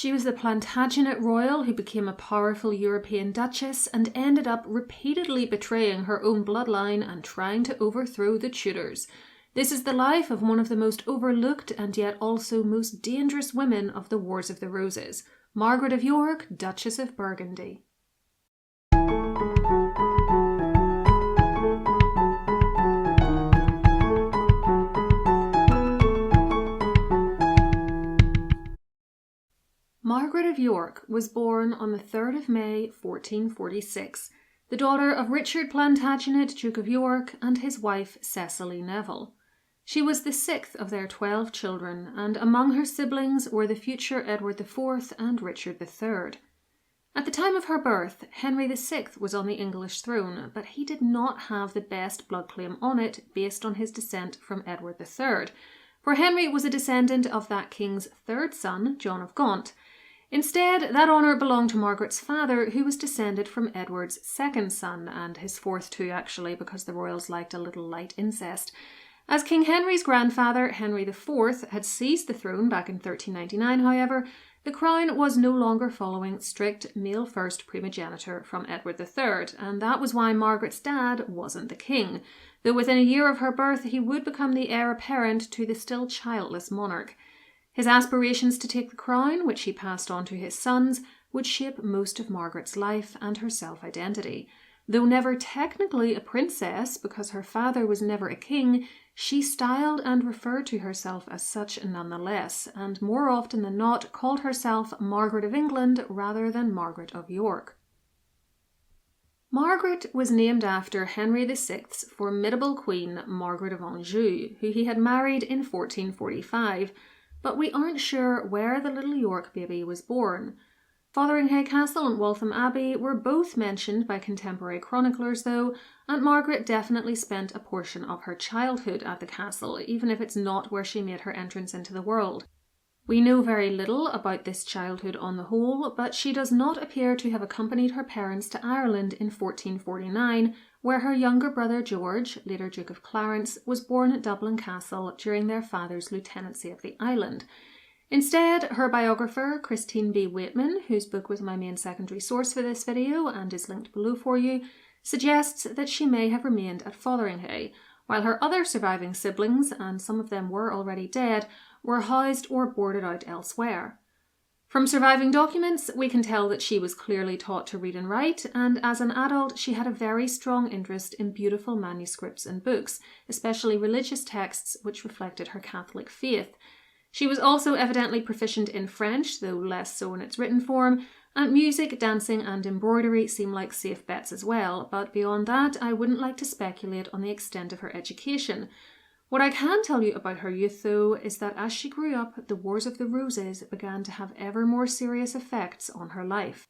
She was the Plantagenet royal who became a powerful European duchess and ended up repeatedly betraying her own bloodline and trying to overthrow the Tudors. This is the life of one of the most overlooked and yet also most dangerous women of the Wars of the Roses, Margaret of York, Duchess of Burgundy. Margaret of York was born on the 3rd of May, 1446, the daughter of Richard Plantagenet, Duke of York, and his wife Cecily Neville. She was the 6th of their 12 children, and among her siblings were the future Edward IV and Richard III. At the time of her birth, Henry VI was on the English throne, but he did not have the best blood claim on it based on his descent from Edward III, for Henry was a descendant of that king's third son, John of Gaunt. Instead, that honour belonged to Margaret's father, who was descended from Edward's second son, and his fourth too actually, because the royals liked a little light incest. As King Henry's grandfather, Henry IV, had seized the throne back in 1399, however, the crown was no longer following strict male-first primogeniture from Edward III, and that was why Margaret's dad wasn't the king, though within a year of her birth he would become the heir apparent to the still childless monarch. His aspirations to take the crown, which he passed on to his sons, would shape most of Margaret's life and her self-identity. Though never technically a princess, because her father was never a king, she styled and referred to herself as such nonetheless, and more often than not called herself Margaret of England rather than Margaret of York. Margaret was named after Henry VI's formidable queen, Margaret of Anjou, who he had married in 1445, but we aren't sure where the little York baby was born. Fotheringhay Castle and Waltham Abbey were both mentioned by contemporary chroniclers though, and Margaret definitely spent a portion of her childhood at the castle, even if it's not where she made her entrance into the world. We know very little about this childhood on the whole, but she does not appear to have accompanied her parents to Ireland in 1449, where her younger brother George, later Duke of Clarence, was born at Dublin Castle during their father's lieutenancy of the island. Instead, her biographer, Christine B. Waitman, whose book was my main secondary source for this video and is linked below for you, suggests that she may have remained at Fotheringhay, while her other surviving siblings, and some of them were already dead, were housed or boarded out elsewhere. From surviving documents, we can tell that she was clearly taught to read and write, and as an adult she had a very strong interest in beautiful manuscripts and books, especially religious texts which reflected her Catholic faith. She was also evidently proficient in French, though less so in its written form, and music, dancing and embroidery seem like safe bets as well, but beyond that I wouldn't like to speculate on the extent of her education. What I can tell you about her youth, though, is that as she grew up, the Wars of the Roses began to have ever more serious effects on her life.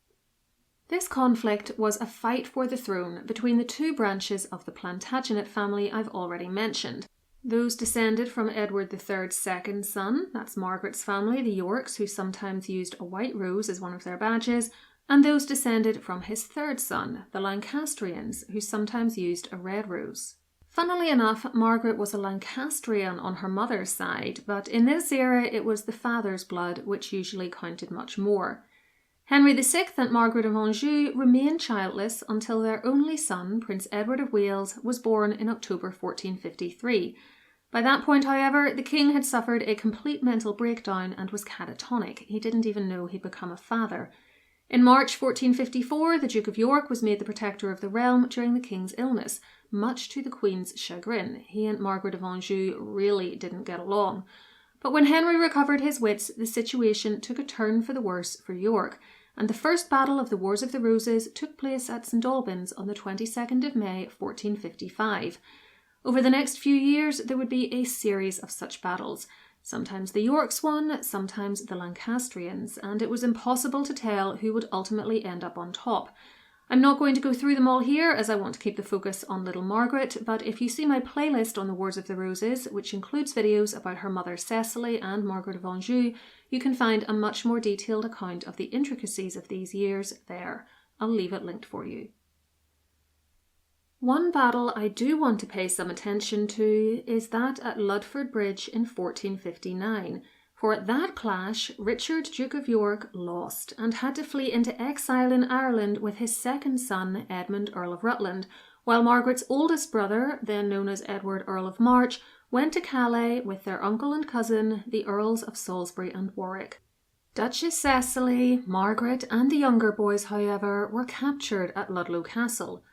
This conflict was a fight for the throne between the two branches of the Plantagenet family I've already mentioned. Those descended from Edward III's second son, that's Margaret's family, the Yorks, who sometimes used a white rose as one of their badges, and those descended from his third son, the Lancastrians, who sometimes used a red rose. Funnily enough, Margaret was a Lancastrian on her mother's side, but in this era it was the father's blood which usually counted much more. Henry VI and Margaret of Anjou remained childless until their only son, Prince Edward of Wales, was born in October 1453. By that point, however, the king had suffered a complete mental breakdown and was catatonic. He didn't even know he'd become a father. In March 1454, the Duke of York was made the protector of the realm during the king's illness, much to the Queen's chagrin. He and Margaret of Anjou really didn't get along. But when Henry recovered his wits, the situation took a turn for the worse for York, and the first battle of the Wars of the Roses took place at St Albans on the 22nd of May 1455. Over the next few years, there would be a series of such battles. Sometimes the Yorks won, sometimes the Lancastrians, and it was impossible to tell who would ultimately end up on top. I'm not going to go through them all here as I want to keep the focus on little Margaret, but if you see my playlist on the Wars of the Roses, which includes videos about her mother Cecily and Margaret of Anjou, you can find a much more detailed account of the intricacies of these years there. I'll leave it linked for you. One battle I do want to pay some attention to is that at Ludford Bridge in 1459, For at that clash, Richard, Duke of York, lost and had to flee into exile in Ireland with his second son, Edmund, Earl of Rutland, while Margaret's oldest brother, then known as Edward, Earl of March, went to Calais with their uncle and cousin, the Earls of Salisbury and Warwick. Duchess Cecily, Margaret, and the younger boys, however, were captured at Ludlow Castle.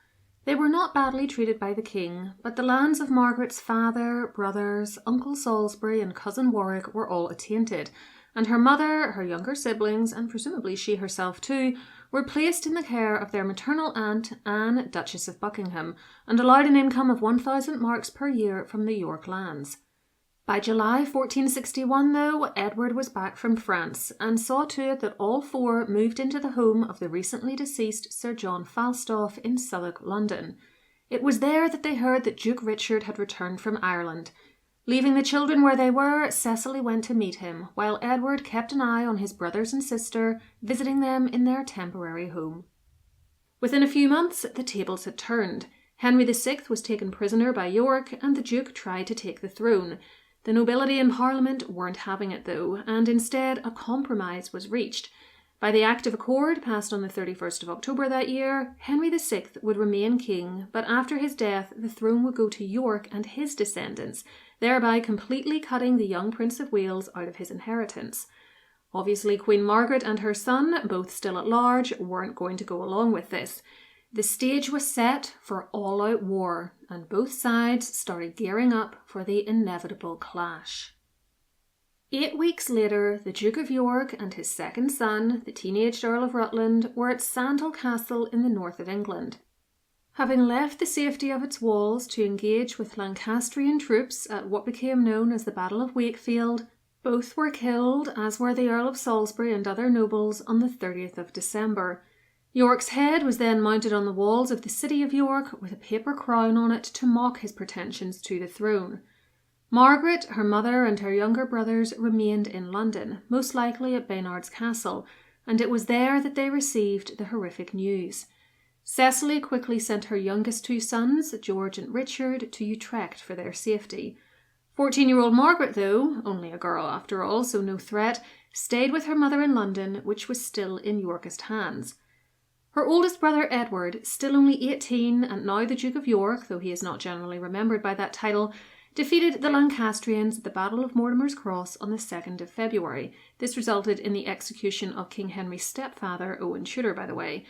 They were not badly treated by the king, but the lands of Margaret's father, brothers, Uncle Salisbury and cousin Warwick were all attainted, and her mother, her younger siblings, and presumably she herself too, were placed in the care of their maternal aunt, Anne, Duchess of Buckingham, and allowed an income of 1,000 marks per year from the York lands. By July 1461, though, Edward was back from France and saw to it that all four moved into the home of the recently deceased Sir John Falstaff in Southwark, London. It was there that they heard that Duke Richard had returned from Ireland. Leaving the children where they were, Cecily went to meet him, while Edward kept an eye on his brothers and sister, visiting them in their temporary home. Within a few months, the tables had turned. Henry VI was taken prisoner by York, and the Duke tried to take the throne. The nobility in Parliament weren't having it though, and instead a compromise was reached. By the Act of Accord, passed on the 31st of October that year, Henry VI would remain king, but after his death the throne would go to York and his descendants, thereby completely cutting the young Prince of Wales out of his inheritance. Obviously, Queen Margaret and her son, both still at large, weren't going to go along with this. The stage was set for all-out war, and both sides started gearing up for the inevitable clash. 8 weeks later, the Duke of York and his second son, the teenaged Earl of Rutland, were at Simnel Castle in the north of England. Having left the safety of its walls to engage with Lancastrian troops at what became known as the Battle of Wakefield, both were killed, as were the Earl of Salisbury and other nobles, on the 30th of December. York's head was then mounted on the walls of the city of York with a paper crown on it to mock his pretensions to the throne. Margaret, her mother, and her younger brothers remained in London, most likely at Baynard's Castle, and it was there that they received the horrific news. Cecily quickly sent her youngest two sons, George and Richard, to Utrecht for their safety. 14-year-old Margaret, though, only a girl after all, so no threat, stayed with her mother in London, which was still in Yorkist hands. Her oldest brother Edward, still only 18 and now the Duke of York, though he is not generally remembered by that title, defeated the Lancastrians at the Battle of Mortimer's Cross on the 2nd of February. This resulted in the execution of King Henry's stepfather, Owen Tudor, by the way.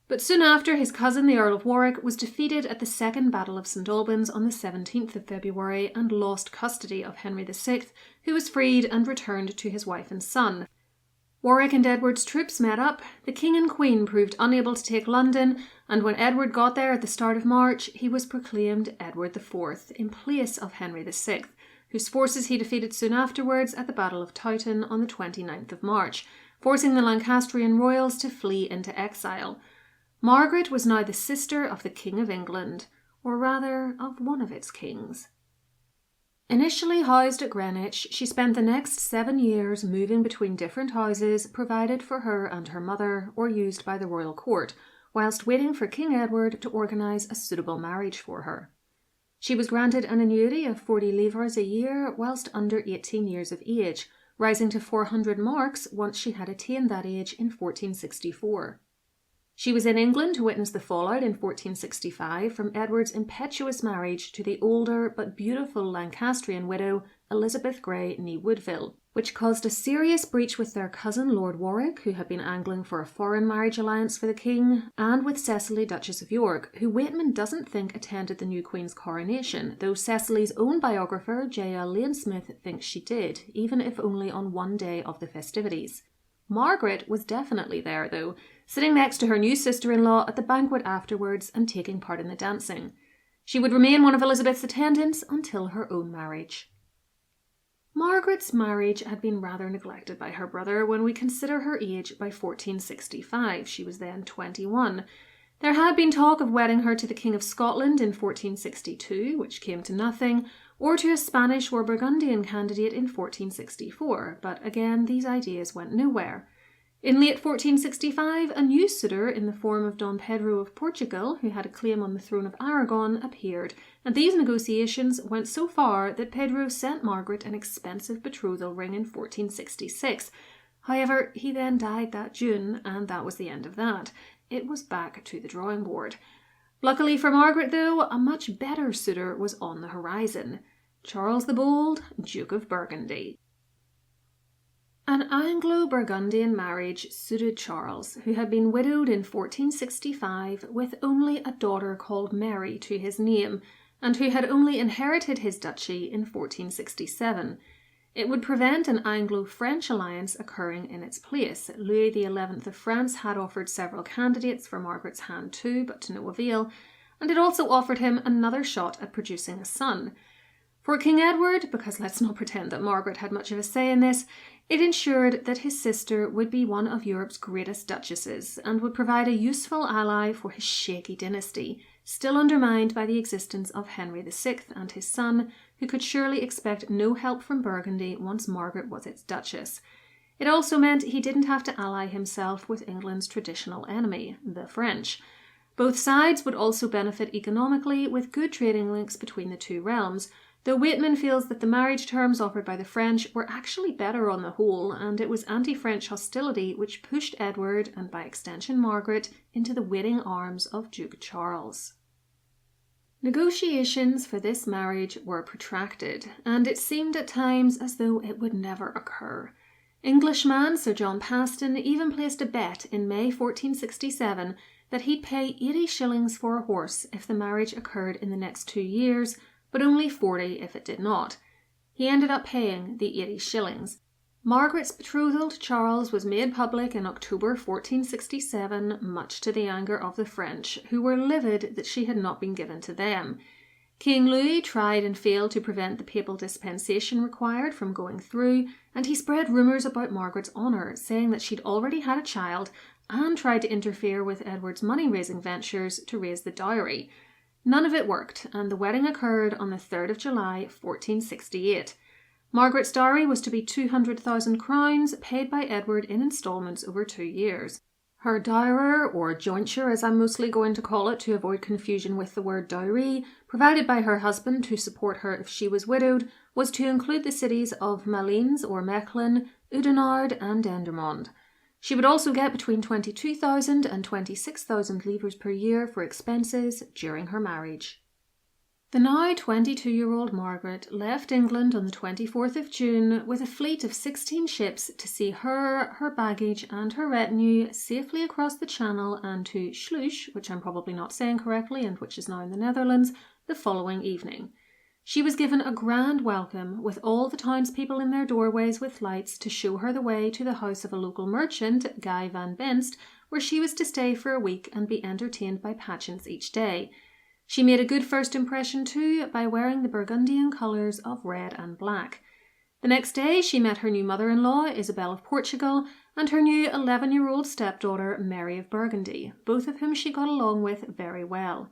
But soon after, his cousin, the Earl of Warwick, was defeated at the Second Battle of St Albans on the 17th of February and lost custody of Henry VI, who was freed and returned to his wife and son. Warwick and Edward's troops met up, the king and queen proved unable to take London, and when Edward got there at the start of March, he was proclaimed Edward IV in place of Henry VI, whose forces he defeated soon afterwards at the Battle of Towton on the 29th of March, forcing the Lancastrian royals to flee into exile. Margaret was now the sister of the King of England, or rather of one of its kings. Initially housed at Greenwich, she spent the next 7 years moving between different houses provided for her and her mother, or used by the royal court, whilst waiting for King Edward to organise a suitable marriage for her. She was granted an annuity of 40 livres a year whilst under 18 years of age, rising to 400 marks once she had attained that age in 1464. She was in England to witness the fallout in 1465 from Edward's impetuous marriage to the older but beautiful Lancastrian widow Elizabeth Grey née Woodville, which caused a serious breach with their cousin Lord Warwick, who had been angling for a foreign marriage alliance for the king, and with Cecily, Duchess of York, who Waitman doesn't think attended the new queen's coronation, though Cecily's own biographer J.L. Lane-Smith thinks she did, even if only on one day of the festivities. Margaret was definitely there, though, sitting next to her new sister-in-law at the banquet afterwards and taking part in the dancing. She would remain one of Elizabeth's attendants until her own marriage. Margaret's marriage had been rather neglected by her brother when we consider her age by 1465. She was then 21. There had been talk of wedding her to the King of Scotland in 1462, which came to nothing, or to a Spanish or Burgundian candidate in 1464, but again these ideas went nowhere. In late 1465, a new suitor in the form of Don Pedro of Portugal, who had a claim on the throne of Aragon, appeared, and these negotiations went so far that Pedro sent Margaret an expensive betrothal ring in 1466. However, he then died that June, and that was the end of that. It was back to the drawing board. Luckily for Margaret, though, a much better suitor was on the horizon. Charles the Bold, Duke of Burgundy. An Anglo-Burgundian marriage suited Charles, who had been widowed in 1465 with only a daughter called Mary to his name, and who had only inherited his duchy in 1467. It would prevent an Anglo-French alliance occurring in its place. Louis XI of France had offered several candidates for Margaret's hand too, but to no avail, and it also offered him another shot at producing a son. For King Edward, because let's not pretend that Margaret had much of a say in this, it ensured that his sister would be one of Europe's greatest duchesses and would provide a useful ally for his shaky dynasty, still undermined by the existence of Henry VI and his son, who could surely expect no help from Burgundy once Margaret was its duchess. It also meant he didn't have to ally himself with England's traditional enemy, the French. Both sides would also benefit economically with good trading links between the two realms, though Waitman feels that the marriage terms offered by the French were actually better on the whole, and it was anti-French hostility which pushed Edward, and by extension Margaret, into the waiting arms of Duke Charles. Negotiations for this marriage were protracted, and it seemed at times as though it would never occur. Englishman Sir John Paston even placed a bet in May 1467 that he'd pay 80 shillings for a horse if the marriage occurred in the next 2 years, but only 40 if it did not. He ended up paying the 80 shillings. Margaret's betrothal to Charles was made public in October 1467, much to the anger of the French, who were livid that she had not been given to them. King Louis tried and failed to prevent the papal dispensation required from going through, and he spread rumours about Margaret's honour, saying that she'd already had a child, and tried to interfere with Edward's money-raising ventures to raise the dowry. None of it worked, and the wedding occurred on the 3rd of July, 1468. Margaret's dowry was to be 200,000 crowns, paid by Edward in instalments over 2 years. Her dower, or jointure as I'm mostly going to call it to avoid confusion with the word dowry, provided by her husband to support her if she was widowed, was to include the cities of Malines or Mechlin, Oudenarde and Dendermonde. She would also get between 22,000 and 26,000 livres per year for expenses during her marriage. The now 22-year-old Margaret left England on the 24th of June with a fleet of 16 ships to see her baggage and her retinue safely across the Channel and to Sluis, which I'm probably not saying correctly and which is now in the Netherlands, the following evening. She was given a grand welcome, with all the townspeople in their doorways with lights to show her the way to the house of a local merchant, Guy van Benst, where she was to stay for a week and be entertained by pageants each day. She made a good first impression too by wearing the Burgundian colours of red and black. The next day she met her new mother-in-law, Isabel of Portugal, and her new 11-year-old stepdaughter, Mary of Burgundy, both of whom she got along with very well.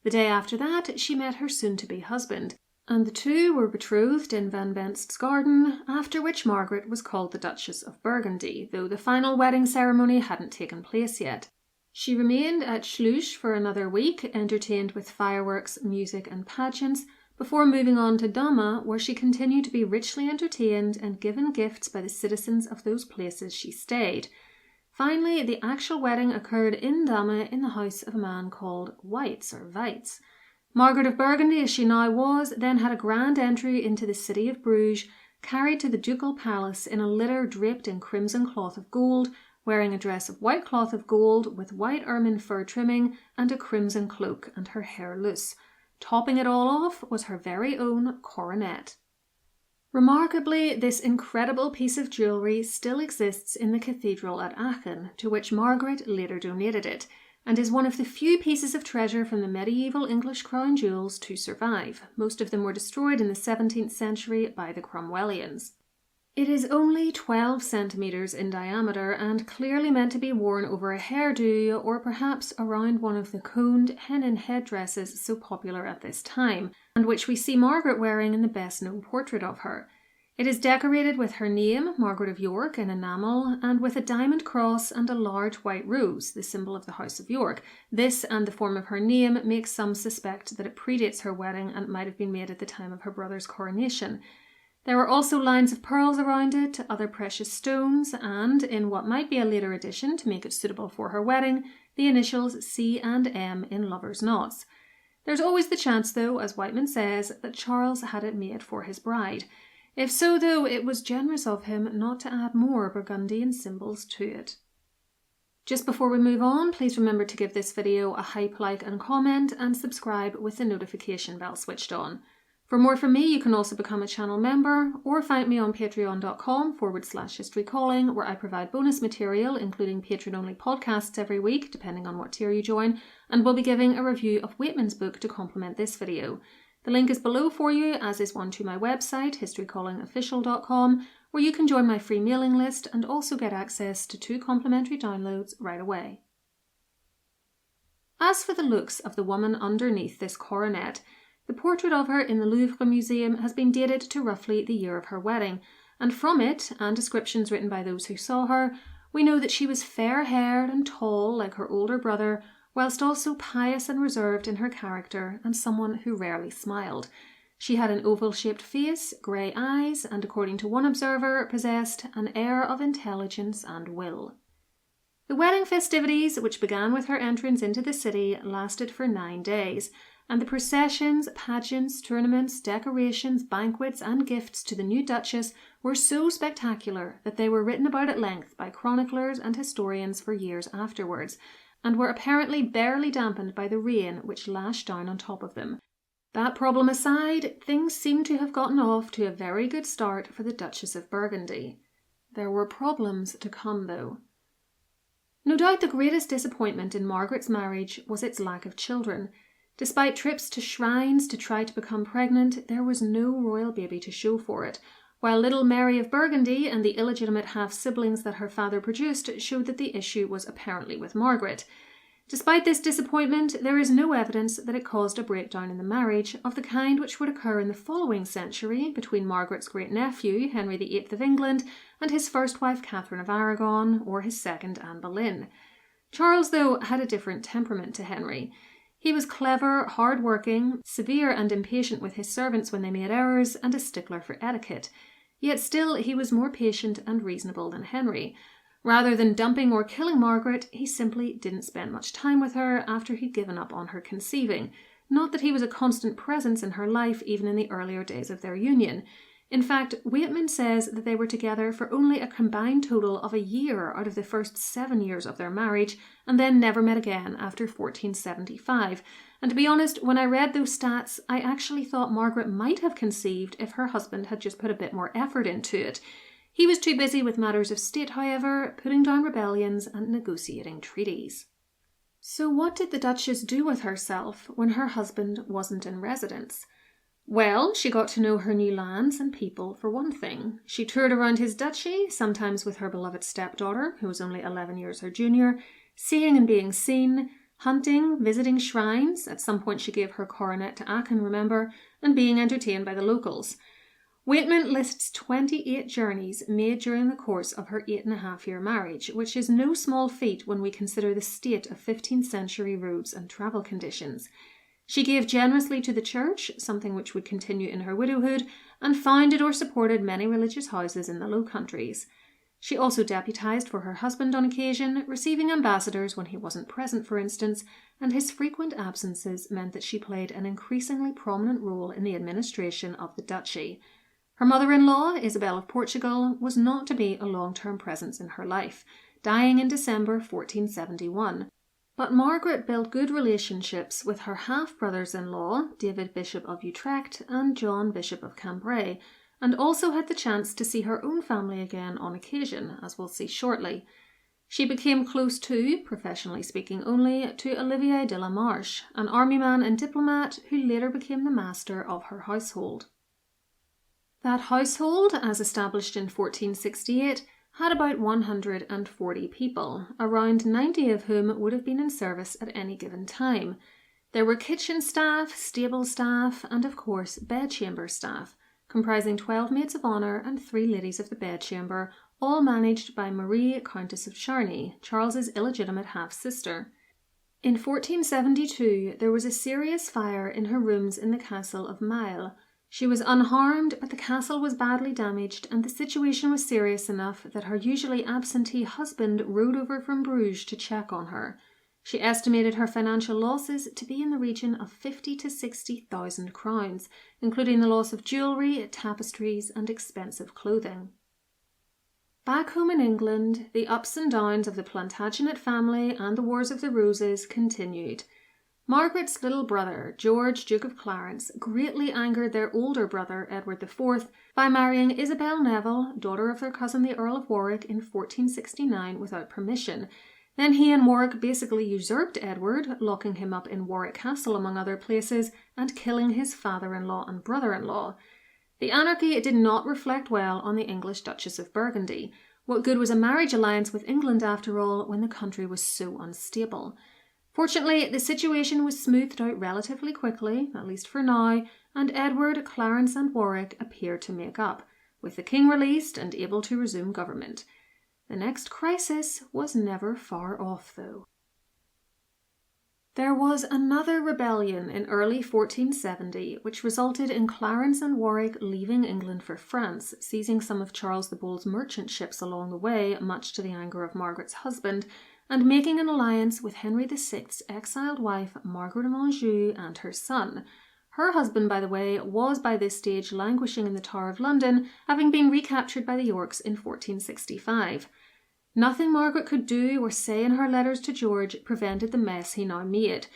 The day after that she met her soon-to-be husband, and the two were betrothed in Van Benst's garden, after which Margaret was called the Duchess of Burgundy, though the final wedding ceremony hadn't taken place yet. She remained at Sluis for another week, entertained with fireworks, music and pageants, before moving on to Damme, where she continued to be richly entertained and given gifts by the citizens of those places she stayed. Finally, the actual wedding occurred in Damme in the house of a man called Weitz. Margaret of Burgundy, as she now was, then had a grand entry into the city of Bruges, carried to the ducal palace in a litter draped in crimson cloth of gold, wearing a dress of white cloth of gold with white ermine fur trimming and a crimson cloak, and her hair loose. Topping it all off was her very own coronet. Remarkably, this incredible piece of jewellery still exists in the cathedral at Aachen, to which Margaret later donated it, and is one of the few pieces of treasure from the medieval English crown jewels to survive. Most of them were destroyed in the 17th century by the Cromwellians. It is only 12 centimetres in diameter and clearly meant to be worn over a hairdo or perhaps around one of the coned hennin headdresses so popular at this time, and which we see Margaret wearing in the best-known portrait of her. It is decorated with her name, Margaret of York, in enamel, and with a diamond cross and a large white rose, the symbol of the House of York. This and the form of her name makes some suspect that it predates her wedding and might have been made at the time of her brother's coronation. There were also lines of pearls around it, other precious stones, and, in what might be a later addition to make it suitable for her wedding, the initials C and M in lovers' knots. There's always the chance, though, as Whiteman says, that Charles had it made for his bride. If so, though, it was generous of him not to add more Burgundian symbols to it. Just before we move on, please remember to give this video a hype, like and comment, and subscribe with the notification bell switched on. For more from me, you can also become a channel member or find me on patreon.com/historycalling, where I provide bonus material, including patron-only podcasts every week, depending on what tier you join, and we'll be giving a review of Whitman's book to complement this video. The link is below for you, as is one to my website, historycallingofficial.com, where you can join my free mailing list and also get access to 2 complimentary downloads right away. As for the looks of the woman underneath this coronet, the portrait of her in the Louvre Museum has been dated to roughly the year of her wedding, and from it, and descriptions written by those who saw her, we know that she was fair-haired and tall like her older brother, whilst also pious and reserved in her character and someone who rarely smiled. She had an oval-shaped face, grey eyes, and according to one observer, possessed an air of intelligence and will. The wedding festivities, which began with her entrance into the city, lasted for 9 days, and the processions, pageants, tournaments, decorations, banquets, and gifts to the new Duchess were so spectacular that they were written about at length by chroniclers and historians for years afterwards, and were apparently barely dampened by the rain which lashed down on top of them. That problem aside, things seem to have gotten off to a very good start for the Duchess of Burgundy. There were problems to come, though. No doubt the greatest disappointment in Margaret's marriage was its lack of children. Despite trips to shrines to try to become pregnant, there was no royal baby to show for it, while little Mary of Burgundy and the illegitimate half-siblings that her father produced showed that the issue was apparently with Margaret. Despite this disappointment, there is no evidence that it caused a breakdown in the marriage of the kind which would occur in the following century between Margaret's great-nephew, Henry VIII of England, and his first wife, Catherine of Aragon, or his second, Anne Boleyn. Charles, though, had a different temperament to Henry. He was clever, hard-working, severe and impatient with his servants when they made errors, and a stickler for etiquette. Yet still he was more patient and reasonable than Henry. Rather than dumping or killing Margaret, he simply didn't spend much time with her after he'd given up on her conceiving. Not that he was a constant presence in her life even in the earlier days of their union. In fact, Whitman says that they were together for only a combined total of a year out of the first 7 years of their marriage, and then never met again after 1475. And to be honest, when I read those stats, I actually thought Margaret might have conceived if her husband had just put a bit more effort into it. He was too busy with matters of state, however, putting down rebellions and negotiating treaties. So what did the Duchess do with herself when her husband wasn't in residence? Well, she got to know her new lands and people, for one thing. She toured around his duchy, sometimes with her beloved stepdaughter, who was only 11 years her junior, seeing and being seen, hunting, visiting shrines, at some point she gave her coronet to Aachen, remember, and being entertained by the locals. Whitman lists 28 journeys made during the course of her 8.5-year marriage, which is no small feat when we consider the state of 15th century roads and travel conditions. She gave generously to the church, something which would continue in her widowhood, and founded or supported many religious houses in the Low Countries. She also deputised for her husband on occasion, receiving ambassadors when he wasn't present, for instance, and his frequent absences meant that she played an increasingly prominent role in the administration of the duchy. Her mother-in-law, Isabel of Portugal, was not to be a long-term presence in her life, dying in December 1471. But Margaret built good relationships with her half-brothers-in-law, David Bishop of Utrecht and John Bishop of Cambrai, and also had the chance to see her own family again on occasion, as we'll see shortly. She became close to, professionally speaking only, to Olivier de la Marche, an army man and diplomat who later became the master of her household. That household, as established in 1468, had about 140 people, around 90 of whom would have been in service at any given time. There were kitchen staff, stable staff, and of course bedchamber staff, comprising 12 maids of honour and 3 ladies of the bedchamber, all managed by Marie, Countess of Charny, Charles's illegitimate half-sister. In 1472, there was a serious fire in her rooms in the castle of Maille. She was unharmed, but the castle was badly damaged, and the situation was serious enough that her usually absentee husband rode over from Bruges to check on her. She estimated her financial losses to be in the region of 50 to 60,000 crowns, including the loss of jewellery, tapestries, and expensive clothing. Back home in England, the ups and downs of the Plantagenet family and the Wars of the Roses continued. Margaret's little brother, George, Duke of Clarence, greatly angered their older brother, Edward IV, by marrying Isabel Neville, daughter of their cousin the Earl of Warwick, in 1469 without permission. Then he and Warwick basically usurped Edward, locking him up in Warwick Castle among other places, and killing his father-in-law and brother-in-law. The anarchy did not reflect well on the English Duchess of Burgundy. What good was a marriage alliance with England after all, when the country was so unstable? Fortunately, the situation was smoothed out relatively quickly, at least for now, and Edward, Clarence and Warwick appeared to make up, with the king released and able to resume government. The next crisis was never far off, though. There was another rebellion in early 1470, which resulted in Clarence and Warwick leaving England for France, seizing some of Charles the Bold's merchant ships along the way, much to the anger of Margaret's husband, and making an alliance with Henry VI's exiled wife, Margaret of Anjou, and her son. Her husband, by the way, was by this stage languishing in the Tower of London, having been recaptured by the Yorks in 1465. Nothing Margaret could do or say in her letters to George prevented the mess he now made.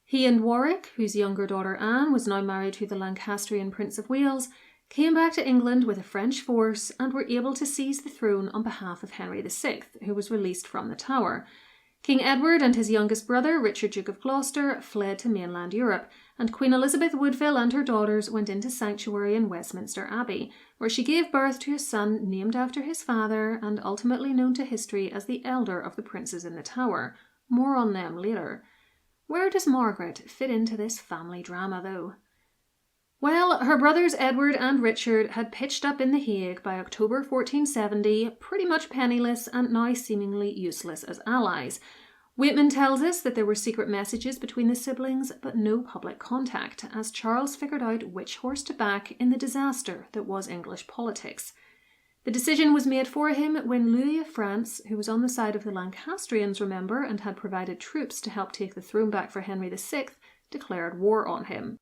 He and Warwick, whose younger daughter Anne was now married to the Lancastrian Prince of Wales, came back to England with a French force and were able to seize the throne on behalf of Henry VI, who was released from the Tower. King Edward and his youngest brother, Richard, Duke of Gloucester, fled to mainland Europe, and Queen Elizabeth Woodville and her daughters went into sanctuary in Westminster Abbey, where she gave birth to a son named after his father and ultimately known to history as the elder of the princes in the Tower. More on them later. Where does Margaret fit into this family drama, though? Well, her brothers Edward and Richard had pitched up in The Hague by October 1470, pretty much penniless and now seemingly useless as allies. Waitman tells us that there were secret messages between the siblings, but no public contact, as Charles figured out which horse to back in the disaster that was English politics. The decision was made for him when Louis of France, who was on the side of the Lancastrians, remember, and had provided troops to help take the throne back for Henry VI, declared war on him.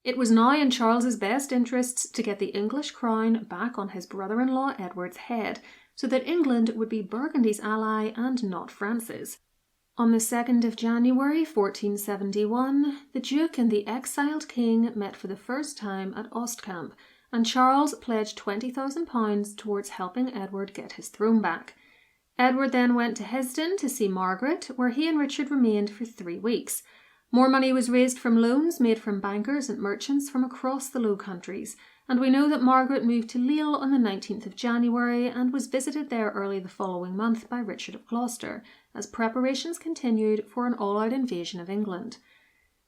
It was now in Charles's best interests to get the English crown back on his brother-in-law Edward's head, so that England would be Burgundy's ally and not France's. On the 2nd of January 1471, the Duke and the exiled king met for the first time at Ostcamp, and Charles pledged £20,000 towards helping Edward get his throne back. Edward then went to Hesdin to see Margaret, where he and Richard remained for 3 weeks. More money was raised from loans made from bankers and merchants from across the Low Countries, and we know that Margaret moved to Lille on the 19th of January and was visited there early the following month by Richard of Gloucester, as preparations continued for an all-out invasion of England.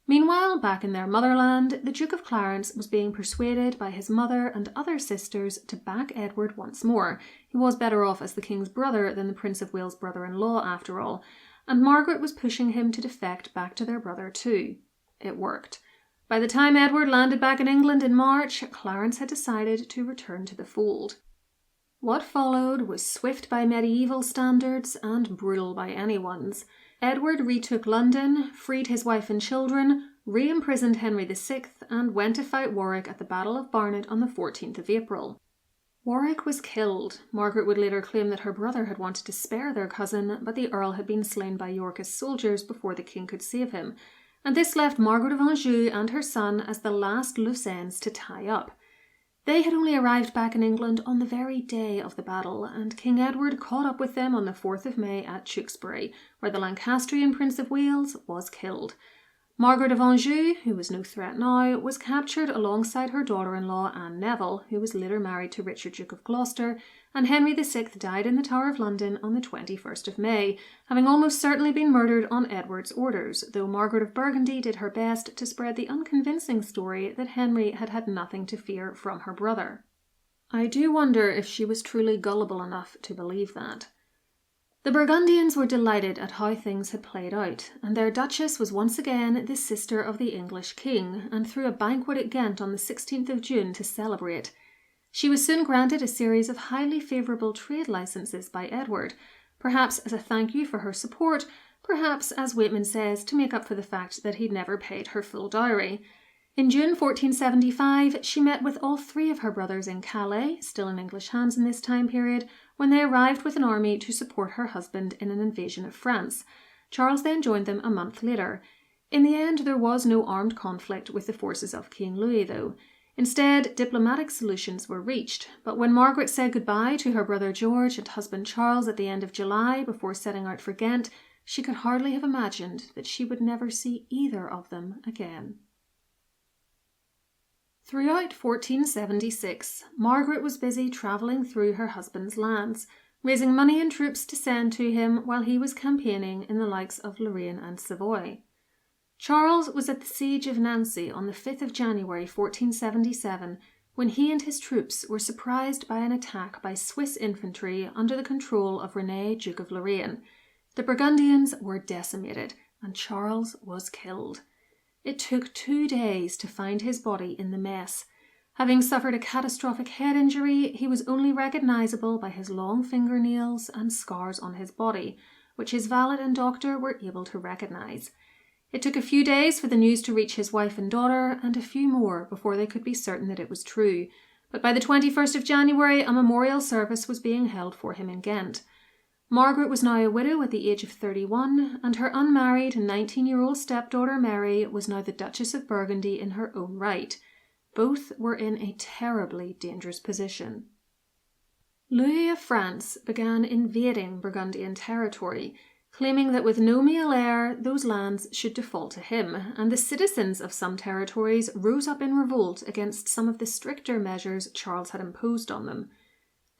Meanwhile, back in their motherland, the Duke of Clarence was being persuaded by his mother and other sisters to back Edward once more. He was better off as the king's brother than the Prince of Wales' brother-in-law after all, and Margaret was pushing him to defect back to their brother too. It worked. By the time Edward landed back in England in March, Clarence had decided to return to the fold. What followed was swift by medieval standards and brutal by anyone's. Edward retook London, freed his wife and children, re-imprisoned Henry VI, and went to fight Warwick at the Battle of Barnet on the 14th of April. Warwick was killed. Margaret would later claim that her brother had wanted to spare their cousin, but the Earl had been slain by Yorkist soldiers before the king could save him, and this left Margaret of Anjou and her son as the last loose ends to tie up. They had only arrived back in England on the very day of the battle, and King Edward caught up with them on the 4th of May at Tewkesbury, where the Lancastrian Prince of Wales was killed. Margaret of Anjou, who was no threat now, was captured alongside her daughter-in-law Anne Neville, who was later married to Richard, Duke of Gloucester, and Henry VI died in the Tower of London on the 21st of May, having almost certainly been murdered on Edward's orders, though Margaret of Burgundy did her best to spread the unconvincing story that Henry had had nothing to fear from her brother. I do wonder if she was truly gullible enough to believe that. The Burgundians were delighted at how things had played out, and their Duchess was once again the sister of the English king, and threw a banquet at Ghent on the 16th of June to celebrate. She was soon granted a series of highly favourable trade licenses by Edward, perhaps as a thank you for her support, perhaps, as Waitman says, to make up for the fact that he'd never paid her full dowry. In June 1475, she met with all three of her brothers in Calais, still in English hands in this time period, when they arrived with an army to support her husband in an invasion of France. Charles then joined them a month later. In the end, there was no armed conflict with the forces of King Louis, though. Instead, diplomatic solutions were reached, but when Margaret said goodbye to her brother George and husband Charles at the end of July before setting out for Ghent, she could hardly have imagined that she would never see either of them again. Throughout 1476, Margaret was busy travelling through her husband's lands, raising money and troops to send to him while he was campaigning in the likes of Lorraine and Savoy. Charles was at the siege of Nancy on the 5th of January 1477 when he and his troops were surprised by an attack by Swiss infantry under the control of René, Duke of Lorraine. The Burgundians were decimated, and Charles was killed. It took 2 days to find his body in the mess. Having suffered a catastrophic head injury, he was only recognisable by his long fingernails and scars on his body, which his valet and doctor were able to recognise. It took a few days for the news to reach his wife and daughter, and a few more before they could be certain that it was true. But by the 21st of January, a memorial service was being held for him in Ghent. Margaret was now a widow at the age of 31, and her unmarried 19-year-old stepdaughter Mary was now the Duchess of Burgundy in her own right. Both were in a terribly dangerous position. Louis of France began invading Burgundian territory, claiming that with no male heir, those lands should default to him, and the citizens of some territories rose up in revolt against some of the stricter measures Charles had imposed on them.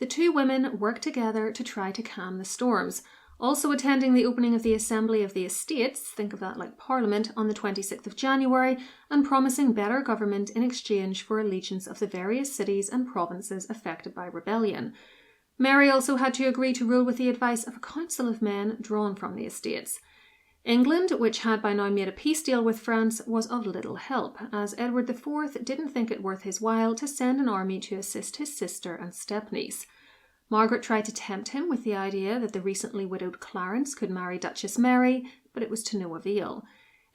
The two women worked together to try to calm the storms, also attending the opening of the Assembly of the Estates, think of that like Parliament, on the 26th of January, and promising better government in exchange for allegiance of the various cities and provinces affected by rebellion. Mary also had to agree to rule with the advice of a council of men drawn from the Estates. England, which had by now made a peace deal with France, was of little help, as Edward IV didn't think it worth his while to send an army to assist his sister and stepniece. Margaret tried to tempt him with the idea that the recently widowed Clarence could marry Duchess Mary, but it was to no avail.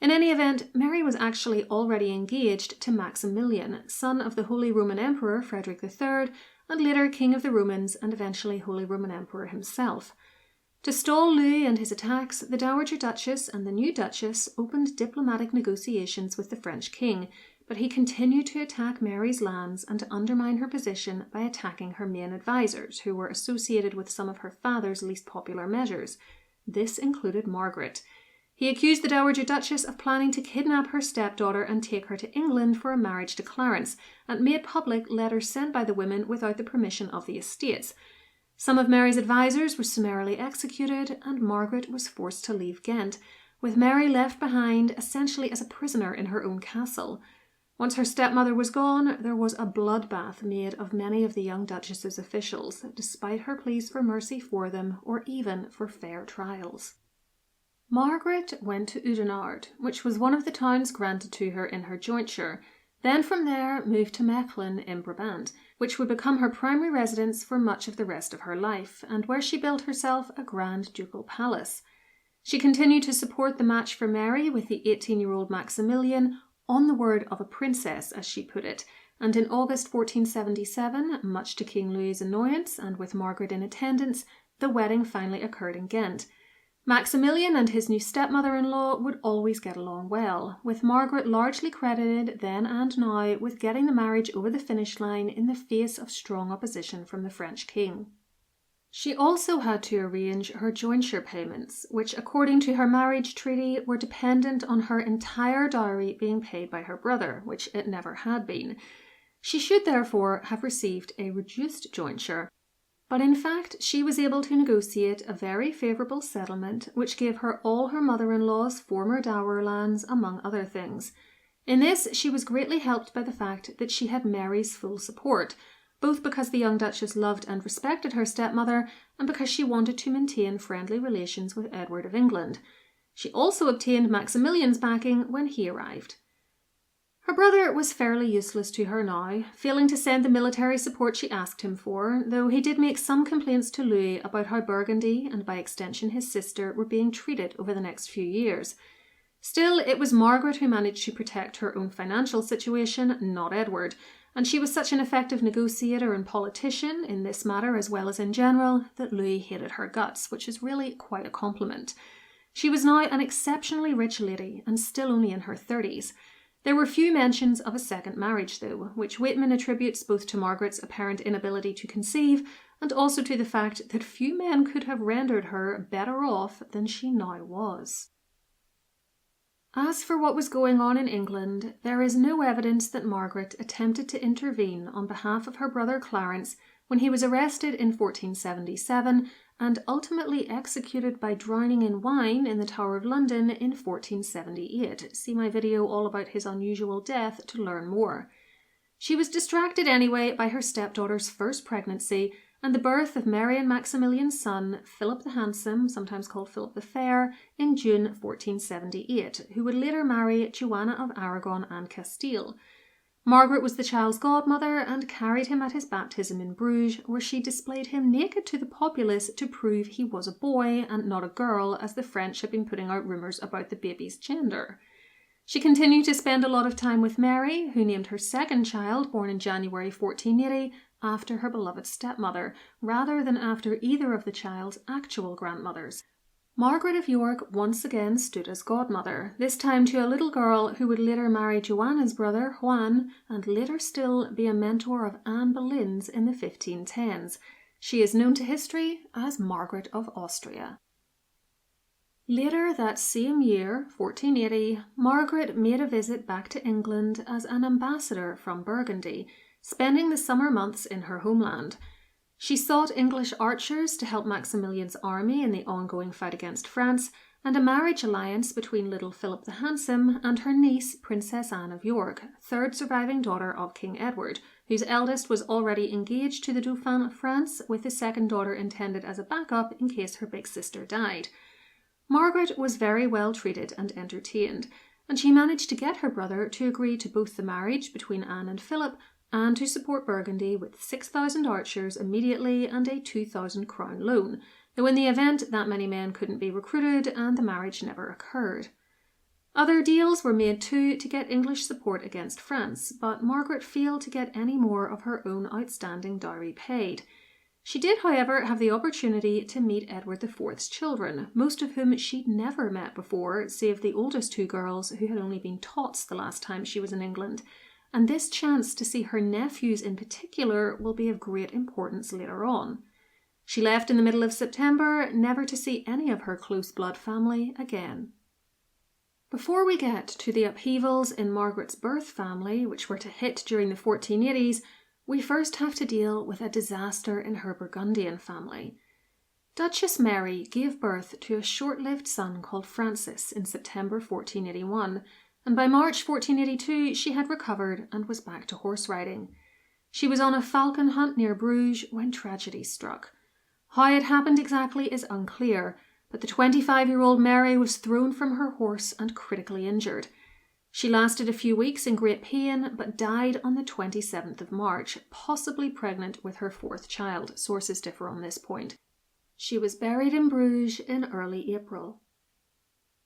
In any event, Mary was actually already engaged to Maximilian, son of the Holy Roman Emperor Frederick III, and later King of the Romans and eventually Holy Roman Emperor himself. To stall Louis and his attacks, the Dowager Duchess and the new Duchess opened diplomatic negotiations with the French king, but he continued to attack Mary's lands and to undermine her position by attacking her main advisors, who were associated with some of her father's least popular measures. This included Margaret. He accused the Dowager Duchess of planning to kidnap her stepdaughter and take her to England for a marriage to Clarence, and made public letters sent by the women without the permission of the estates. Some of Mary's advisors were summarily executed, and Margaret was forced to leave Ghent, with Mary left behind essentially as a prisoner in her own castle. Once her stepmother was gone, there was a bloodbath made of many of the young Duchess's officials, despite her pleas for mercy for them, or even for fair trials. Margaret went to Oudenarde, which was one of the towns granted to her in her jointure, then from there moved to Mechlin in Brabant, which would become her primary residence for much of the rest of her life, and where she built herself a grand ducal palace. She continued to support the match for Mary with the 18-year-old Maximilian, on the word of a princess, as she put it, and in August 1477, much to King Louis's annoyance and with Margaret in attendance, the wedding finally occurred in Ghent. Maximilian and his new stepmother-in-law would always get along well, with Margaret largely credited then and now with getting the marriage over the finish line in the face of strong opposition from the French king. She also had to arrange her jointure payments, which according to her marriage treaty were dependent on her entire dowry being paid by her brother, which it never had been. She should therefore have received a reduced jointure, but in fact she was able to negotiate a very favourable settlement which gave her all her mother-in-law's former dower lands, among other things. In this she was greatly helped by the fact that she had Mary's full support, both because the young Duchess loved and respected her stepmother and because she wanted to maintain friendly relations with Edward of England. She also obtained Maximilian's backing when he arrived. Her brother was fairly useless to her now, failing to send the military support she asked him for, though he did make some complaints to Louis about how Burgundy, and by extension his sister, were being treated over the next few years. Still, it was Margaret who managed to protect her own financial situation, not Edward, and she was such an effective negotiator and politician, in this matter as well as in general, that Louis hated her guts, which is really quite a compliment. She was now an exceptionally rich lady, and still only in her 30s. There were few mentions of a second marriage, though, which Waitman attributes both to Margaret's apparent inability to conceive and also to the fact that few men could have rendered her better off than she now was. As for what was going on in England, there is no evidence that Margaret attempted to intervene on behalf of her brother Clarence when he was arrested in 1477 and ultimately executed by drowning in wine in the Tower of London in 1478. See my video all about his unusual death to learn more. She was distracted anyway by her stepdaughter's first pregnancy and the birth of Mary and Maximilian's son, Philip the Handsome, sometimes called Philip the Fair, in June 1478, who would later marry Joanna of Aragon and Castile. Margaret was the child's godmother and carried him at his baptism in Bruges, where she displayed him naked to the populace to prove he was a boy and not a girl, as the French had been putting out rumours about the baby's gender. She continued to spend a lot of time with Mary, who named her second child, born in January 1480, after her beloved stepmother, rather than after either of the child's actual grandmothers. Margaret of York once again stood as godmother, this time to a little girl who would later marry Joanna's brother, Juan, and later still be a mentor of Anne Boleyn's in the 1510s. She is known to history as Margaret of Austria. Later that same year, 1480, Margaret made a visit back to England as an ambassador from Burgundy, spending the summer months in her homeland. She sought English archers to help Maximilian's army in the ongoing fight against France, and a marriage alliance between little Philip the Handsome and her niece, Princess Anne of York, third surviving daughter of King Edward, whose eldest was already engaged to the Dauphin of France, with the second daughter intended as a backup in case her big sister died. Margaret was very well treated and entertained, and she managed to get her brother to agree to both the marriage between Anne and Philip and to support Burgundy with 6,000 archers immediately and a 2,000 crown loan, though in the event that many men couldn't be recruited and the marriage never occurred. Other deals were made too to get English support against France, but Margaret failed to get any more of her own outstanding dowry paid. She did, however, have the opportunity to meet Edward IV's children, most of whom she'd never met before, save the oldest two girls who had only been tots the last time she was in England, and this chance to see her nephews in particular will be of great importance later on. She left in the middle of September, never to see any of her close blood family again. Before we get to the upheavals in Margaret's birth family, which were to hit during the 1480s, we first have to deal with a disaster in her Burgundian family. Duchess Mary gave birth to a short-lived son called Francis in September 1481, and by March 1482 she had recovered and was back to horse riding. She was on a falcon hunt near Bruges when tragedy struck. How it happened exactly is unclear, but the 25-year-old Mary was thrown from her horse and critically injured. She lasted a few weeks in great pain, but died on the 27th of March, possibly pregnant with her fourth child. Sources differ on this point. She was buried in Bruges in early April.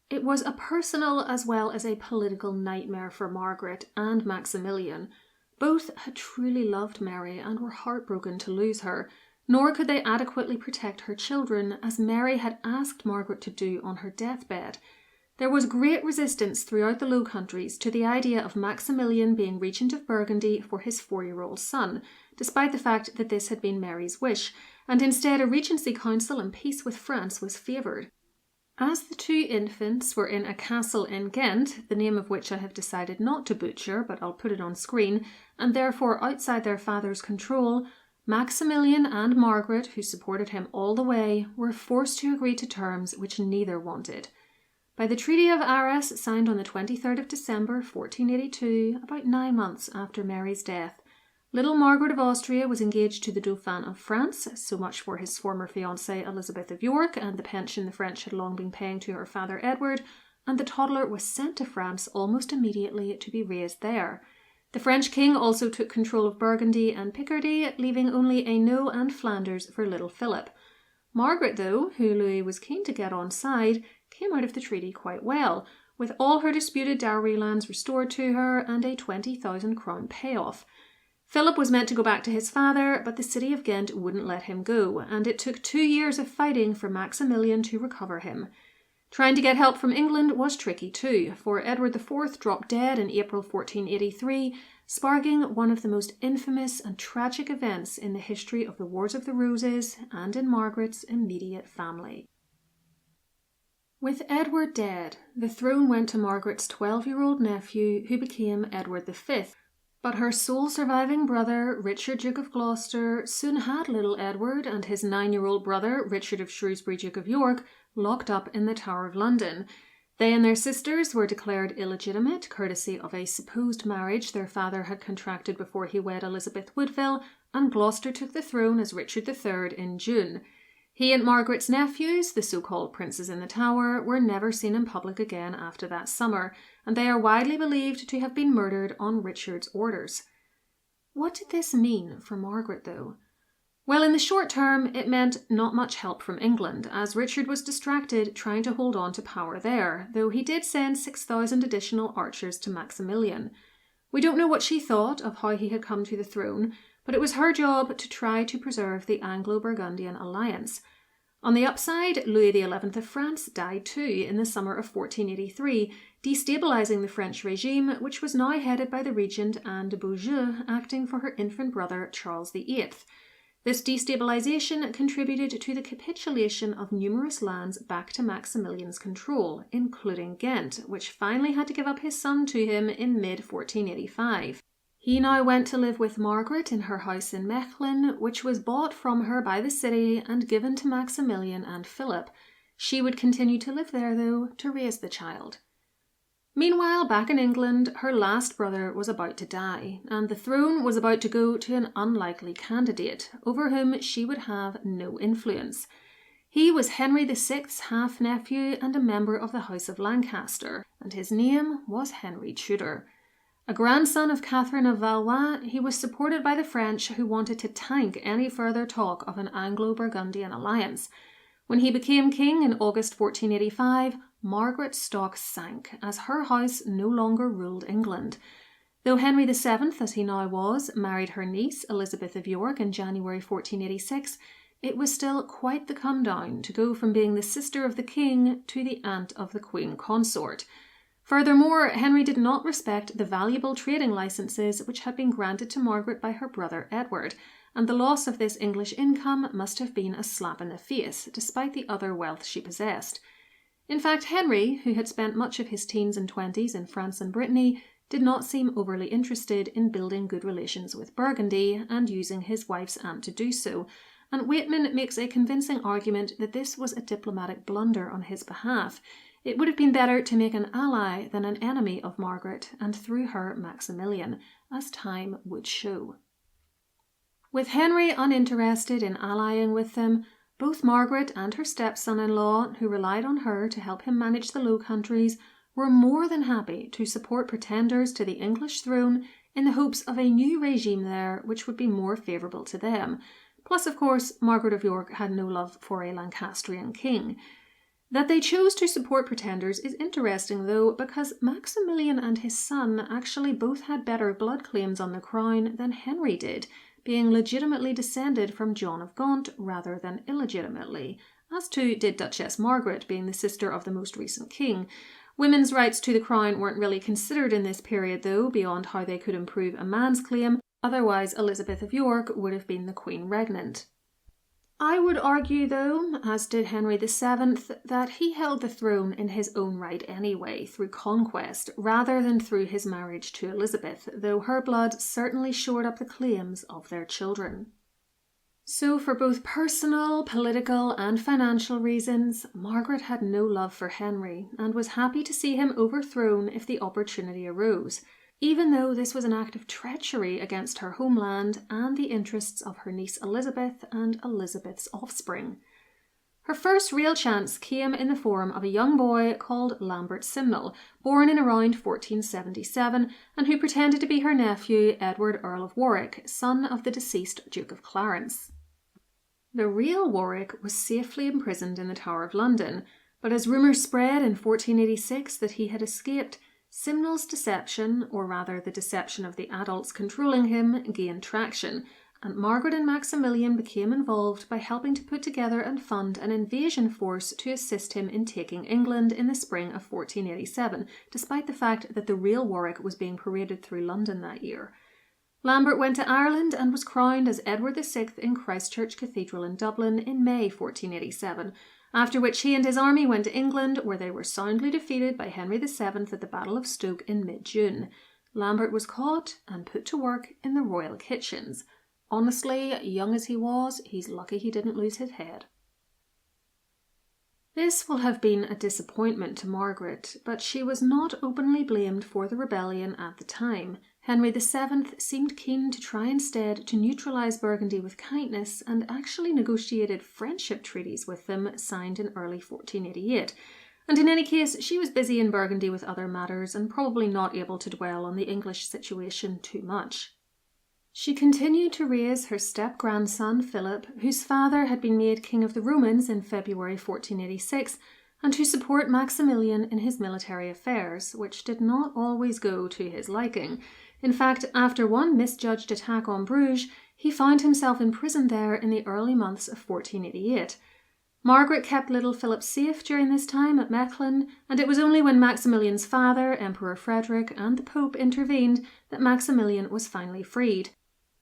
It was a personal as well as a political nightmare for Margaret and Maximilian. Both had truly loved Mary and were heartbroken to lose her, nor could they adequately protect her children, as Mary had asked Margaret to do on her deathbed. There was great resistance throughout the Low Countries to the idea of Maximilian being Regent of Burgundy for his 4-year-old son, despite the fact that this had been Mary's wish, and instead a regency council and peace with France was favoured. As the two infants were in a castle in Ghent, the name of which I have decided not to butcher, but I'll put it on screen, and therefore outside their father's control, Maximilian and Margaret, who supported him all the way, were forced to agree to terms which neither wanted. By the Treaty of Arras, signed on the 23rd of December 1482, about 9 months after Mary's death, Little Margaret of Austria was engaged to the Dauphin of France, so much for his former fiancée Elizabeth of York and the pension the French had long been paying to her father Edward, and the toddler was sent to France almost immediately to be raised there. The French king also took control of Burgundy and Picardy, leaving only Hainaut and Flanders for little Philip. Margaret, though, who Louis was keen to get on side, came out of the treaty quite well, with all her disputed dowry lands restored to her and a 20,000 crown payoff. Philip was meant to go back to his father, but the city of Ghent wouldn't let him go, and it took 2 years of fighting for Maximilian to recover him. Trying to get help from England was tricky too, for Edward IV dropped dead in April 1483, sparking one of the most infamous and tragic events in the history of the Wars of the Roses and in Margaret's immediate family. With Edward dead, the throne went to Margaret's 12-year-old nephew, who became Edward V. But her sole surviving brother, Richard, Duke of Gloucester, soon had little Edward and his 9-year-old brother, Richard of Shrewsbury, Duke of York, locked up in the Tower of London. They and their sisters were declared illegitimate, courtesy of a supposed marriage their father had contracted before he wed Elizabeth Woodville, and Gloucester took the throne as Richard III in June. He and Margaret's nephews, the so-called princes in the Tower, were never seen in public again after that summer, and they are widely believed to have been murdered on Richard's orders. What did this mean for Margaret, though? Well, in the short term, it meant not much help from England, as Richard was distracted trying to hold on to power there, though he did send 6,000 additional archers to Maximilian. We don't know what she thought of how he had come to the throne, but it was her job to try to preserve the Anglo-Burgundian alliance. On the upside, Louis XI of France died too in the summer of 1483, destabilising the French regime, which was now headed by the regent Anne de Beaujeu, acting for her infant brother Charles VIII. This destabilisation contributed to the capitulation of numerous lands back to Maximilian's control, including Ghent, which finally had to give up his son to him in mid-1485. He now went to live with Margaret in her house in Mechlin, which was bought from her by the city and given to Maximilian and Philip. She would continue to live there, though, to raise the child. Meanwhile, back in England, her last brother was about to die, and the throne was about to go to an unlikely candidate, over whom she would have no influence. He was Henry VI's half-nephew and a member of the House of Lancaster, and his name was Henry Tudor. A grandson of Catherine of Valois, he was supported by the French, who wanted to tank any further talk of an Anglo-Burgundian alliance. When he became king in August 1485, Margaret's stock sank, as her house no longer ruled England. Though Henry VII, as he now was, married her niece, Elizabeth of York, in January 1486, it was still quite the come-down to go from being the sister of the king to the aunt of the queen consort. Furthermore, Henry did not respect the valuable trading licenses which had been granted to Margaret by her brother Edward, and the loss of this English income must have been a slap in the face, despite the other wealth she possessed. In fact, Henry, who had spent much of his teens and 20s in France and Brittany, did not seem overly interested in building good relations with Burgundy and using his wife's aunt to do so, and Waitman makes a convincing argument that this was a diplomatic blunder on his behalf. It would have been better to make an ally than an enemy of Margaret, and through her Maximilian, as time would show. With Henry uninterested in allying with them, both Margaret and her stepson-in-law, who relied on her to help him manage the Low Countries, were more than happy to support pretenders to the English throne in the hopes of a new regime there which would be more favourable to them. Plus, of course, Margaret of York had no love for a Lancastrian king. That they chose to support pretenders is interesting, though, because Maximilian and his son actually both had better blood claims on the crown than Henry did, being legitimately descended from John of Gaunt rather than illegitimately, as too did Duchess Margaret, being the sister of the most recent king. Women's rights to the crown weren't really considered in this period, though, beyond how they could improve a man's claim, otherwise Elizabeth of York would have been the queen regnant. I would argue, though, as did Henry VII, that he held the throne in his own right anyway, through conquest, rather than through his marriage to Elizabeth, though her blood certainly shored up the claims of their children. So for both personal, political and financial reasons, Margaret had no love for Henry, and was happy to see him overthrown if the opportunity arose. even though this was an act of treachery against her homeland and the interests of her niece Elizabeth and Elizabeth's offspring. Her first real chance came in the form of a young boy called Lambert Simnel, born in around 1477, and who pretended to be her nephew, Edward, Earl of Warwick, son of the deceased Duke of Clarence. The real Warwick was safely imprisoned in the Tower of London, but as rumours spread in 1486 that he had escaped, Simnel's deception, or rather the deception of the adults controlling him, gained traction, and Margaret and Maximilian became involved by helping to put together and fund an invasion force to assist him in taking England in the spring of 1487, despite the fact that the real Warwick was being paraded through London that year. Lambert went to Ireland and was crowned as Edward VI in Christchurch Cathedral in Dublin in May 1487, after which he and his army went to England, where they were soundly defeated by Henry VII at the Battle of Stoke in mid-June. Lambert was caught and put to work in the royal kitchens. Honestly, young as he was, he's lucky he didn't lose his head. This will have been a disappointment to Margaret, but she was not openly blamed for the rebellion at the time. Henry VII seemed keen to try instead to neutralise Burgundy with kindness and actually negotiated friendship treaties with them signed in early 1488. And in any case, she was busy in Burgundy with other matters and probably not able to dwell on the English situation too much. She continued to raise her step-grandson Philip, whose father had been made King of the Romans in February 1486, and to support Maximilian in his military affairs, which did not always go to his liking. In fact, after one misjudged attack on Bruges, he found himself imprisoned there in the early months of 1488. Margaret kept little Philip safe during this time at Mechlin, and it was only when Maximilian's father, Emperor Frederick, and the Pope intervened that Maximilian was finally freed.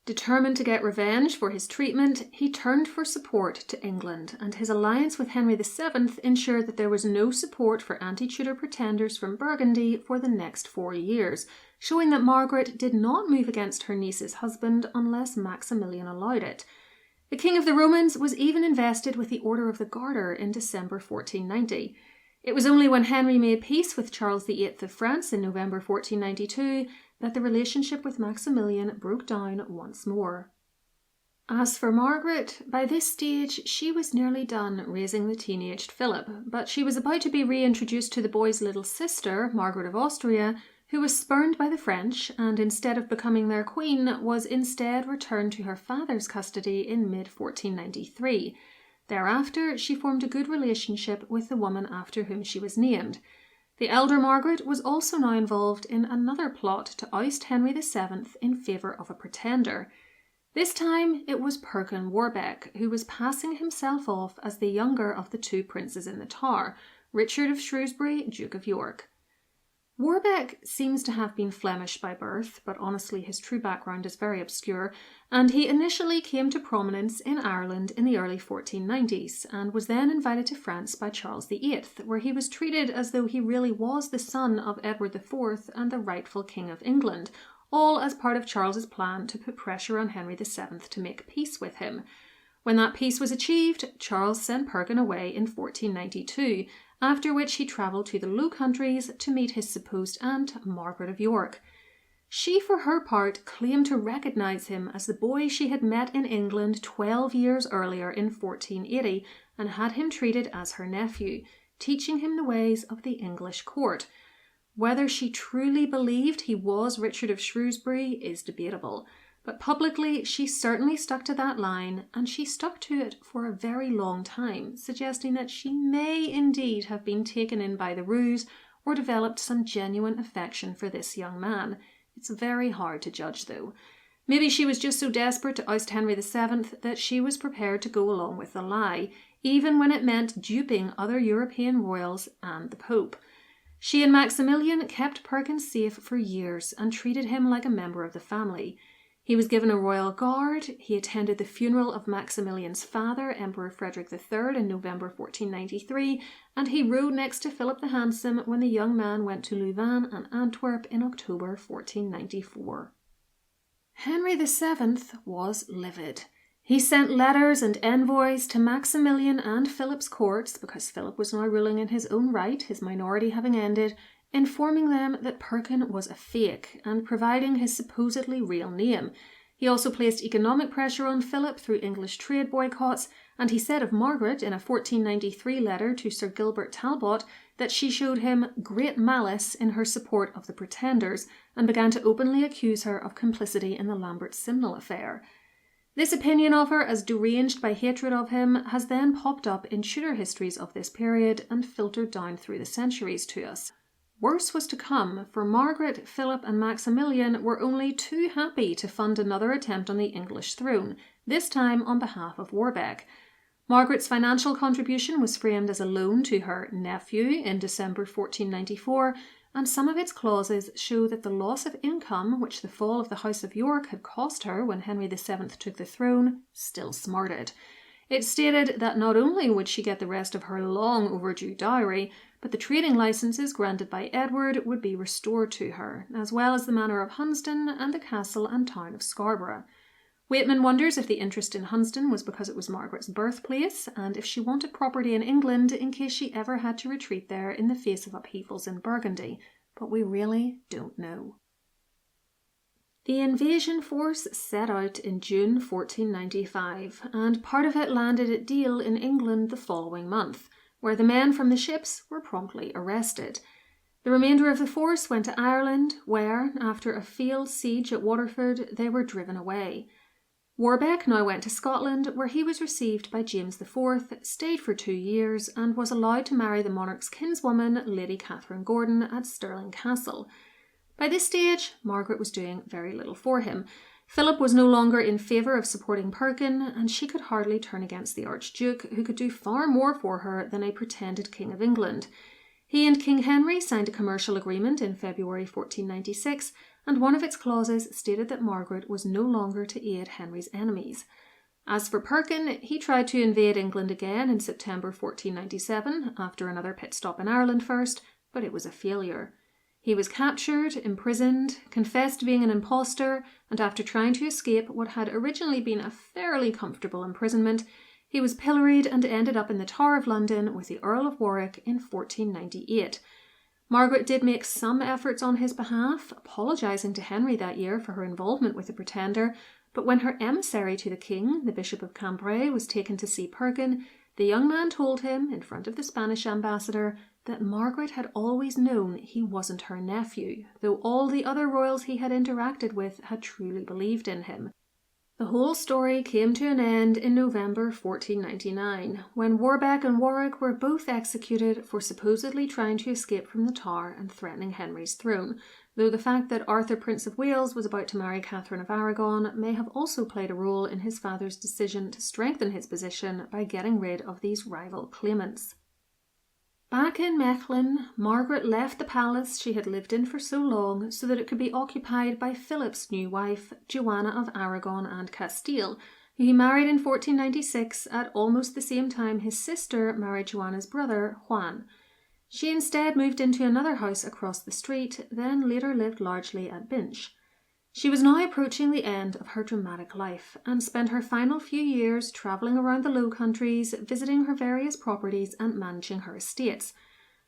Determined to get revenge for his treatment, he turned for support to England, and his alliance with Henry VII ensured that there was no support for anti-Tudor pretenders from Burgundy for the next 4 years, showing that Margaret did not move against her niece's husband unless Maximilian allowed it. The King of the Romans was even invested with the Order of the Garter in December 1490. It was only when Henry made peace with Charles VIII of France in November 1492 that the relationship with Maximilian broke down once more. As for Margaret, by this stage she was nearly done raising the teenaged Philip, but she was about to be reintroduced to the boy's little sister, Margaret of Austria, who was spurned by the French and instead of becoming their queen was instead returned to her father's custody in mid-1493. Thereafter she formed a good relationship with the woman after whom she was named. The elder Margaret was also now involved in another plot to oust Henry VII in favour of a pretender. This time it was Perkin Warbeck, who was passing himself off as the younger of the two princes in the Tower, Richard of Shrewsbury, Duke of York. Warbeck seems to have been Flemish by birth, but honestly his true background is very obscure, and he initially came to prominence in Ireland in the early 1490s, and was then invited to France by Charles VIII, where he was treated as though he really was the son of Edward IV and the rightful King of England, all as part of Charles's plan to put pressure on Henry VII to make peace with him. When that peace was achieved, Charles sent Perkin away in 1492, after which he travelled to the Low Countries to meet his supposed aunt, Margaret of York. She, for her part, claimed to recognise him as the boy she had met in England 12 years earlier in 1480 and had him treated as her nephew, teaching him the ways of the English court. Whether she truly believed he was Richard of Shrewsbury is debatable, but publicly she certainly stuck to that line, and she stuck to it for a very long time, suggesting that she may indeed have been taken in by the ruse or developed some genuine affection for this young man. It's very hard to judge, though. Maybe she was just so desperate to oust Henry VII that she was prepared to go along with the lie, even when it meant duping other European royals and the Pope. She and Maximilian kept Perkin safe for years and treated him like a member of the family. He was given a royal guard, he attended the funeral of Maximilian's father, Emperor Frederick III, in November 1493, and he rode next to Philip the Handsome when the young man went to Louvain and Antwerp in October 1494. Henry VII was livid. He sent letters and envoys to Maximilian and Philip's courts, because Philip was now ruling in his own right, his minority having ended, informing them that Perkin was a fake and providing his supposedly real name. He also placed economic pressure on Philip through English trade boycotts, and he said of Margaret in a 1493 letter to Sir Gilbert Talbot that she showed him great malice in her support of the Pretenders and began to openly accuse her of complicity in the Lambert Simnel affair. This opinion of her as deranged by hatred of him has then popped up in Tudor histories of this period and filtered down through the centuries to us. Worse was to come, for Margaret, Philip and Maximilian were only too happy to fund another attempt on the English throne, this time on behalf of Warbeck. Margaret's financial contribution was framed as a loan to her nephew in December 1494, and some of its clauses show that the loss of income which the fall of the House of York had cost her when Henry VII took the throne still smarted. It stated that not only would she get the rest of her long overdue dowry, but the trading licenses granted by Edward would be restored to her, as well as the manor of Hunsdon and the castle and town of Scarborough. Waitman wonders if the interest in Hunsdon was because it was Margaret's birthplace, and if she wanted property in England in case she ever had to retreat there in the face of upheavals in Burgundy, but we really don't know. The invasion force set out in June 1495, and part of it landed at Deal in England the following month, where the men from the ships were promptly arrested. The remainder of the force went to Ireland, where, after a failed siege at Waterford, they were driven away. Warbeck now went to Scotland, where he was received by James IV, stayed for 2 years, and was allowed to marry the monarch's kinswoman, Lady Catherine Gordon, at Stirling Castle. By this stage, Margaret was doing very little for him. Philip was no longer in favour of supporting Perkin, and she could hardly turn against the Archduke, who could do far more for her than a pretended King of England. He and King Henry signed a commercial agreement in February 1496, and one of its clauses stated that Margaret was no longer to aid Henry's enemies. As for Perkin, he tried to invade England again in September 1497, after another pit stop in Ireland first, but it was a failure. He was captured, imprisoned, confessed being an imposter, and after trying to escape what had originally been a fairly comfortable imprisonment, he was pilloried and ended up in the Tower of London with the Earl of Warwick in 1498. Margaret did make some efforts on his behalf, apologising to Henry that year for her involvement with the Pretender, but when her emissary to the king, the Bishop of Cambrai, was taken to see Perkin, the young man told him, in front of the Spanish ambassador, that Margaret had always known he wasn't her nephew, though all the other royals he had interacted with had truly believed in him. The whole story came to an end in November 1499, when Warbeck and Warwick were both executed for supposedly trying to escape from the Tower and threatening Henry's throne, though the fact that Arthur, Prince of Wales, was about to marry Catherine of Aragon may have also played a role in his father's decision to strengthen his position by getting rid of these rival claimants. Back in Mechlin, Margaret left the palace she had lived in for so long so that it could be occupied by Philip's new wife, Joanna of Aragon and Castile, who he married in 1496 at almost the same time his sister married Joanna's brother, Juan. She instead moved into another house across the street, then later lived largely at Binch. She was now approaching the end of her dramatic life and spent her final few years travelling around the Low Countries, visiting her various properties and managing her estates.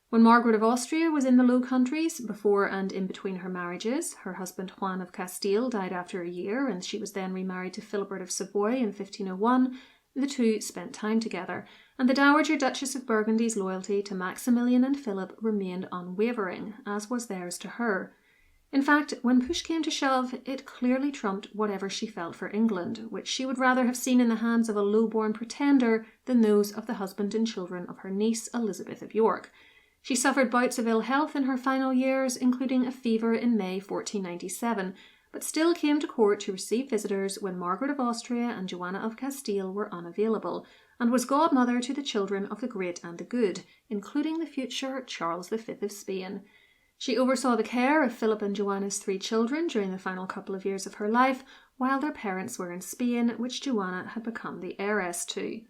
When Margaret of Austria was in the Low Countries, before and in between her marriages, her husband Juan of Castile died after a year and she was then remarried to Philibert of Savoy in 1501, the two spent time together, and the Dowager Duchess of Burgundy's loyalty to Maximilian and Philip remained unwavering, as was theirs to her. In fact, when push came to shove, it clearly trumped whatever she felt for England, which she would rather have seen in the hands of a low-born pretender than those of the husband and children of her niece Elizabeth of York. She suffered bouts of ill health in her final years, including a fever in May 1497, but still came to court to receive visitors when Margaret of Austria and Joanna of Castile were unavailable, and was godmother to the children of the great and the good, including the future Charles V of Spain. She oversaw the care of Philip and Joanna's 3 children during the final couple of years of her life, while their parents were in Spain, which Joanna had become the heiress to.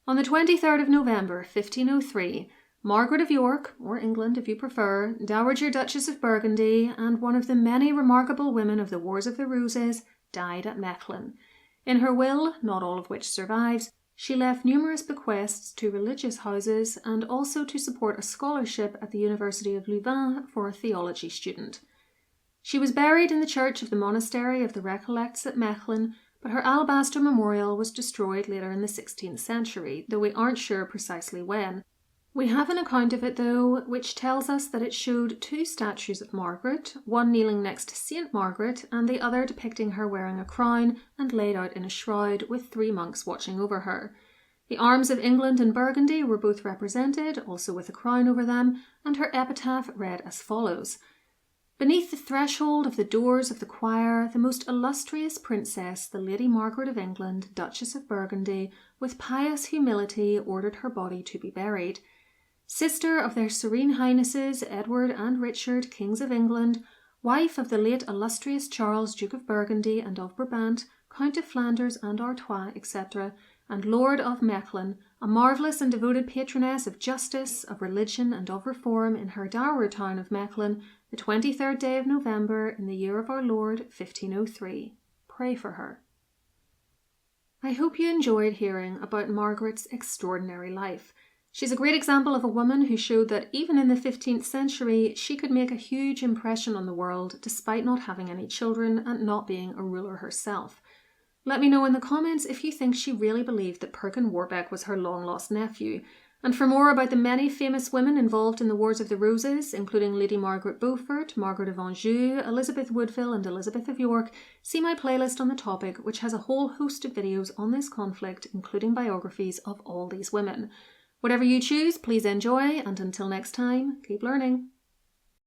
On the 23rd of November 1503, Margaret of York, or England if you prefer, Dowager Duchess of Burgundy, and one of the many remarkable women of the Wars of the Roses, died at Mechlin. In her will, not all of which survives, She left numerous bequests to religious houses and also to support a scholarship at the University of Louvain for a theology student. She was buried in the church of the monastery of the Recollects at Mechlin, but her alabaster memorial was destroyed later in the 16th century, though we aren't sure precisely when. We have an account of it, though, which tells us that it showed two statues of Margaret, one kneeling next to Saint Margaret and the other depicting her wearing a crown and laid out in a shroud with 3 monks watching over her. The arms of England and Burgundy were both represented, also with a crown over them, and her epitaph read as follows: "Beneath the threshold of the doors of the choir, the most illustrious princess, the Lady Margaret of England, Duchess of Burgundy, with pious humility ordered her body to be buried. Sister of their Serene Highnesses Edward and Richard, Kings of England, wife of the late illustrious Charles, Duke of Burgundy and of Brabant, Count of Flanders and Artois, etc., and Lord of Mechlin, a marvellous and devoted patroness of justice, of religion, and of reform in her dower town of Mechlin, the 23rd day of November, in the year of our Lord, 1503. Pray for her." I hope you enjoyed hearing about Margaret's extraordinary life. She's a great example of a woman who showed that even in the 15th century, she could make a huge impression on the world despite not having any children and not being a ruler herself. Let me know in the comments if you think she really believed that Perkin Warbeck was her long-lost nephew. And for more about the many famous women involved in the Wars of the Roses, including Lady Margaret Beaufort, Margaret of Anjou, Elizabeth Woodville and Elizabeth of York, see my playlist on the topic, which has a whole host of videos on this conflict, including biographies of all these women. Whatever you choose, please enjoy, and until next time, keep learning.